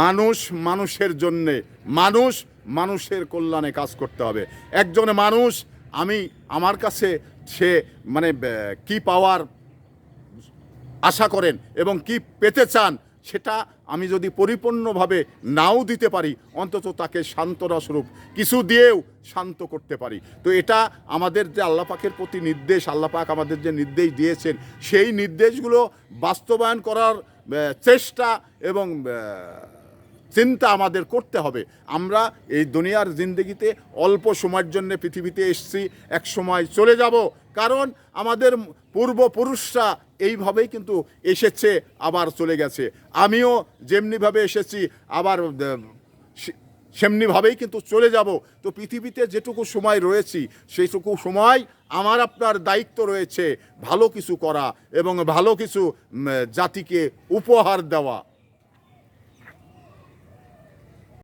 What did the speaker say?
মানুষ মানুষের জন্যে, মানুষ মানুষের কল্যাণে কাজ করতে হবে। একজন মানুষ আমার কাছে সে মানে কি পাওয়ার আশা করেন এবং কি পেতে চান, সেটা আমি যদি পরিপূর্ণভাবে নাও দিতে পারি, অন্তত তাকে সান্ত্বনা স্বরূপ কিছু দিয়েও শান্ত করতে পারি। তো এটা আমাদের যে আল্লাহ পাকের প্রতি নির্দেশ, আল্লাহ পাক আমাদের যে নির্দেশ দিয়েছেন, সেই নির্দেশগুলো বাস্তবায়ন করার চেষ্টা এবং চিন্তা আমাদের করতে হবে। আমরা এই দুনিয়ার জিন্দগিতে অল্প সময়ের জন্য পৃথিবীতে এসেছি, এক সময় চলে যাব। কারণ আমাদের পূর্বপুরুষরা এইভাবেই কিন্তু এসেছে, আবার চলে গেছে। আমিও যেমনিভাবে এসেছি আবার সেমনিভাবেই কিন্তু চলে যাব। তো পৃথিবীতে যেটুকু সময় রয়েছি, সেইটুকু সময় আমার আপনার দায়িত্ব রয়েছে ভালো কিছু করা এবং ভালো কিছু জাতিকে উপহার দেওয়া।